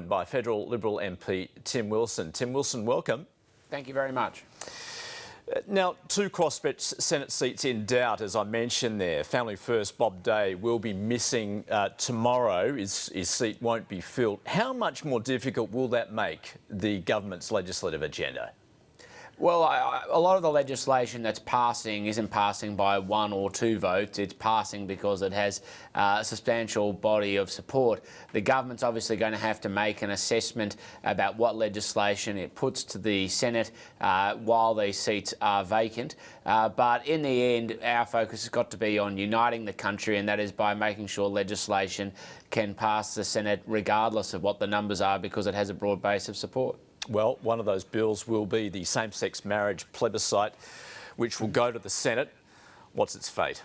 joined by federal Liberal MP Tim Wilson. Tim Wilson, welcome. Thank you very much. Now, two crossbench Senate seats in doubt, as I mentioned there. Family First Bob Day will be missing tomorrow. His seat won't be filled. How much more difficult will that make the government's legislative agenda? Well, a lot of the legislation that's passing isn't passing by one or two votes. It's passing because it has a substantial body of support. The government's obviously going to have to make an assessment about what legislation it puts to the Senate while these seats are vacant. But in the end, our focus has got to be on uniting the country, and that is by making sure legislation can pass the Senate regardless of what the numbers are, because it has a broad base of support. Well, one of those bills will be the same-sex marriage plebiscite, which will go to the Senate. What's its fate?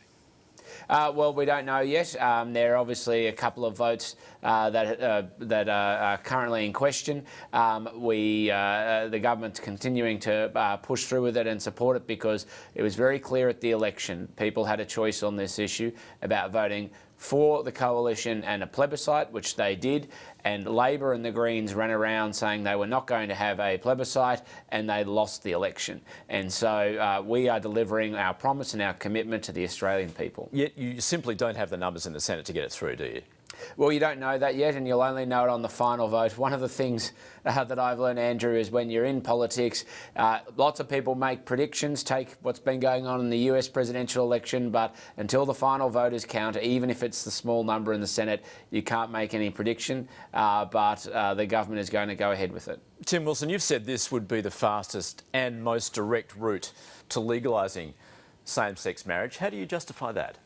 Well, we don't know yet. There are obviously a couple of votes that are currently in question. The government's continuing to push through with it and support it, because it was very clear at the election people had a choice on this issue about voting for the coalition and a plebiscite, which they did, and Labor and the Greens ran around saying they were not going to have a plebiscite, and they lost the election. And so we are delivering our promise and our commitment to the Australian people. Yet you simply don't have the numbers in the Senate to get it through, do you? Well, you don't know that yet, and you'll only know it on the final vote. One of the things that I've learned, Andrew, is when you're in politics, lots of people make predictions, take what's been going on in the US presidential election, but until the final vote is counted, even if it's the small number in the Senate, you can't make any prediction, but the government is going to go ahead with it. Tim Wilson, you've said this would be the fastest and most direct route to legalising same-sex marriage. How do you justify that?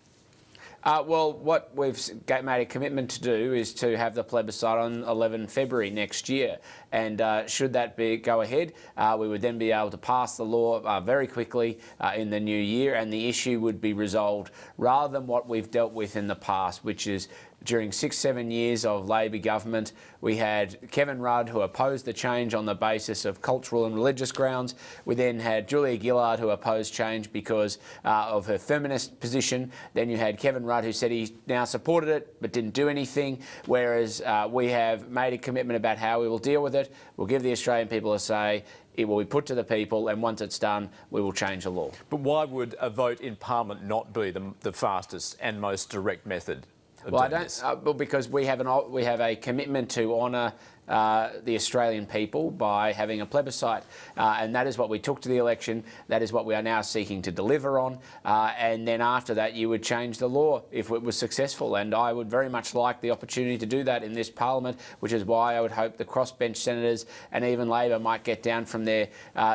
Well, what we've made a commitment to do is to have the plebiscite on 11 February next year. And should that go ahead, we would then be able to pass the law very quickly in the new year, and the issue would be resolved rather than what we've dealt with in the past, which is during 6-7 years of Labor government, we had Kevin Rudd, who opposed the change on the basis of cultural and religious grounds. We then had Julia Gillard, who opposed change because of her feminist position. Then you had Kevin Rudd, who said he now supported it but didn't do anything, whereas we have made a commitment about how we will deal with it. We'll give the Australian people a say. It will be put to the people, and once it's done, we will change the law. But why would a vote in Parliament not be the fastest and most direct method? Well, I don't. Well, because we have a commitment to honour the Australian people by having a plebiscite, and that is what we took to the election. That is what we are now seeking to deliver on, and then after that, you would change the law if it was successful. And I would very much like the opportunity to do that in this Parliament, which is why I would hope the crossbench senators and even Labor might get down from their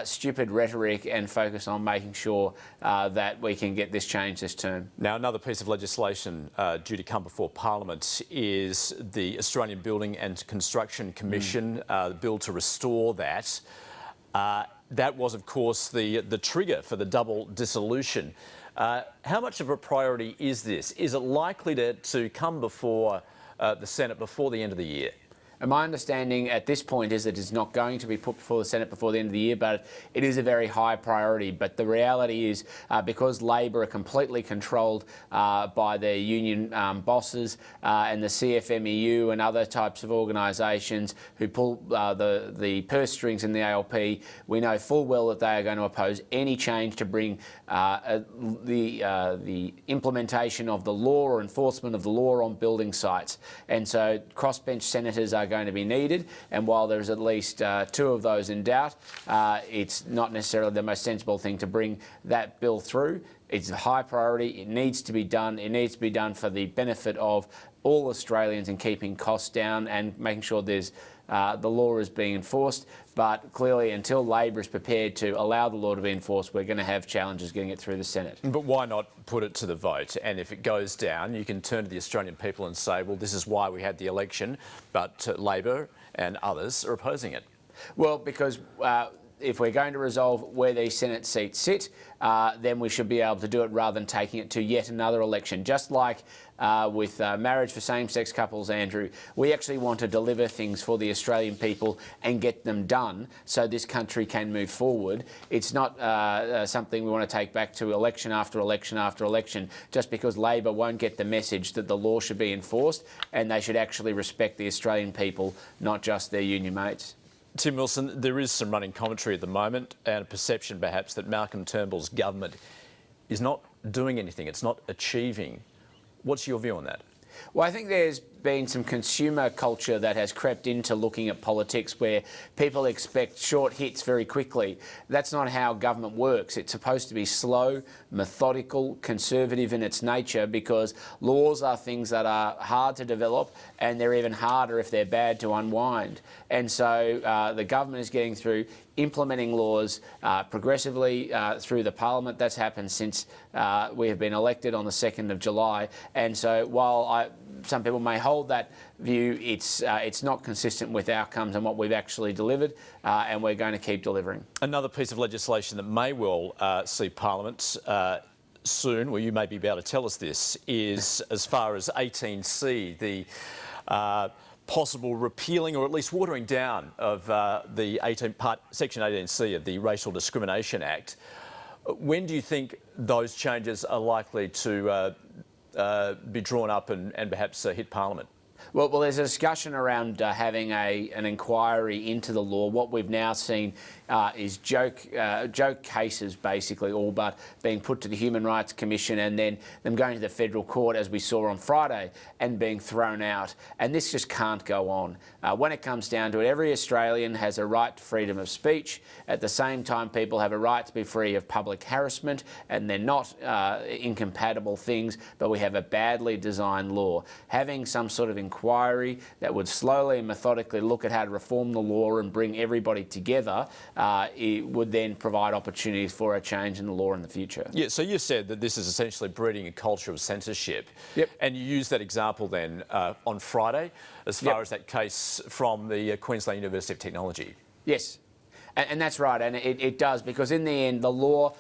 stupid rhetoric and focus on making sure that we can get this change this term. Now, another piece of legislation due to come before Parliament is the Australian Building and Construction Commission, the bill to restore that. That was, of course, the trigger for the double dissolution. How much of a priority is this? Is it likely to come before the Senate before the end of the year? And my understanding at this point is that it's not going to be put before the Senate before the end of the year, but it is a very high priority. But the reality is, because Labor are completely controlled by their union bosses and the CFMEU and other types of organisations who pull the purse strings in the ALP, we know full well that they are going to oppose any change to bring the implementation of the law or enforcement of the law on building sites. And so crossbench senators are going to be needed, and while there's at least two of those in doubt, it's not necessarily the most sensible thing to bring that bill through. It's a high priority. It needs to be done. It needs to be done for the benefit of all Australians in keeping costs down and making sure there's the law is being enforced. But clearly, until Labor is prepared to allow the law to be enforced, we're going to have challenges getting it through the Senate. But why not put it to the vote? And if it goes down, you can turn to the Australian people and say, well, this is why we had the election, but Labor and others are opposing it. Well, because if we're going to resolve where these Senate seats sit, then we should be able to do it rather than taking it to yet another election. Just like with marriage for same-sex couples, Andrew, we actually want to deliver things for the Australian people and get them done so this country can move forward. It's not something we want to take back to election after election after election just because Labor won't get the message that the law should be enforced and they should actually respect the Australian people, not just their union mates. Tim Wilson, there is some running commentary at the moment and a perception perhaps that Malcolm Turnbull's government is not doing anything, it's not achieving. What's your view on that? Well, I think there's been some consumer culture that has crept into looking at politics where people expect short hits very quickly. That's not how government works. It's supposed to be slow, methodical, conservative in its nature because laws are things that are hard to develop and they're even harder if they're bad to unwind. And so the government is getting through implementing laws progressively through the parliament. That's happened since we have been elected on the 2nd of July. And so while some people may hold that view, it's not consistent with outcomes and what we've actually delivered, and we're going to keep delivering. Another piece of legislation that may well see Parliament soon, well, you may be able to tell us this, is as far as 18C, the possible repealing or at least watering down of the Section 18C of the Racial Discrimination Act. When do you think those changes are likely to be drawn up and perhaps hit Parliament? Well, there's a discussion around having an inquiry into the law. What we've now seen is joke cases, basically, all but being put to the Human Rights Commission and then them going to the federal court, as we saw on Friday, and being thrown out. And this just can't go on. When it comes down to it, every Australian has a right to freedom of speech. At the same time, people have a right to be free of public harassment, and they're not incompatible things, but we have a badly designed law. Having some sort of inquiry that would slowly and methodically look at how to reform the law and bring everybody together, it would then provide opportunities for a change in the law in the future. Yeah, so you've said that this is essentially breeding a culture of censorship. Yep. And you used that example then on Friday as far as that case from the Queensland University of Technology. Yes. And that's right, and it does, because in the end, the law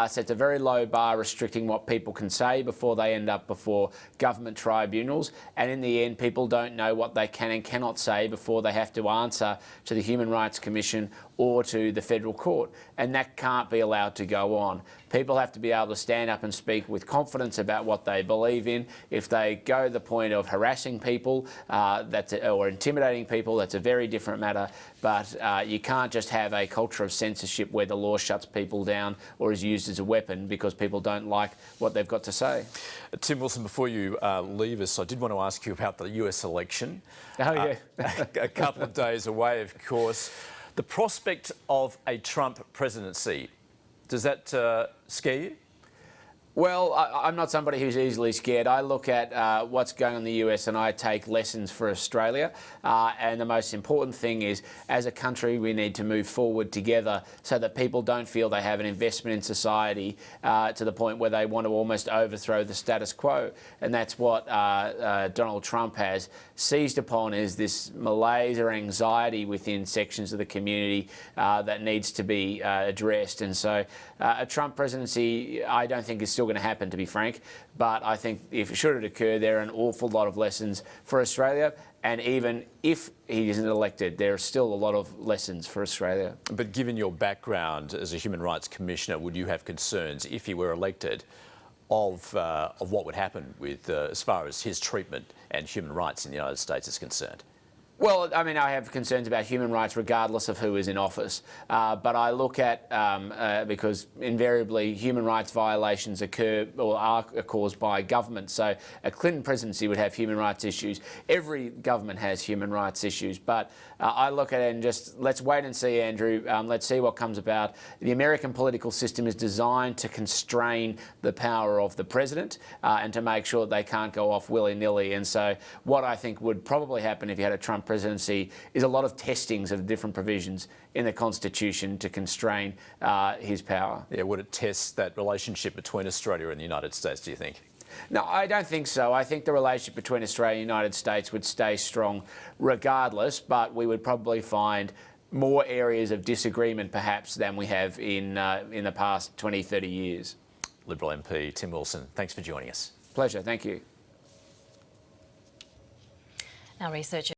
sets a very low bar restricting what people can say before they end up before government tribunals. And in the end, people don't know what they can and cannot say before they have to answer to the Human Rights Commission or to the federal court. And that can't be allowed to go on. People have to be able to stand up and speak with confidence about what they believe in. If they go to the point of harassing people or intimidating people, that's a very different matter. But you can't just have a culture of censorship where the law shuts people down or is used as a weapon because people don't like what they've got to say. Tim Wilson, before you leave us, I did want to ask you about the US election. Oh, yeah. A couple of days away, of course. The prospect of a Trump presidency, does that scare you? Well, I'm not somebody who's easily scared. I look at what's going on in the US and I take lessons for Australia. And the most important thing is, as a country, we need to move forward together so that people don't feel they have an investment in society to the point where they want to almost overthrow the status quo. And that's what Donald Trump has seized upon, is this malaise or anxiety within sections of the community that needs to be addressed. And so a Trump presidency, I don't think is still going to happen, to be frank, but I think if it should occur, there are an awful lot of lessons for Australia, and even if he isn't elected, there are still a lot of lessons for Australia. But given your background as a Human Rights Commissioner, would you have concerns, if he were elected, of what would happen with as far as his treatment and human rights in the United States is concerned? Well, I mean, I have concerns about human rights regardless of who is in office. But I look at, because invariably human rights violations occur or are caused by government. So a Clinton presidency would have human rights issues. Every government has human rights issues. But I look at it and just, let's wait and see, Andrew. Let's see what comes about. The American political system is designed to constrain the power of the president and to make sure that they can't go off willy-nilly. And so what I think would probably happen if you had a Trump presidency is a lot of testings of different provisions in the Constitution to constrain his power. Yeah, would it test that relationship between Australia and the United States, do you think? No, I don't think so. I think the relationship between Australia and the United States would stay strong regardless, but we would probably find more areas of disagreement perhaps than we have in the past 20, 30 years. Liberal MP Tim Wilson, thanks for joining us. Pleasure, thank you. Our researcher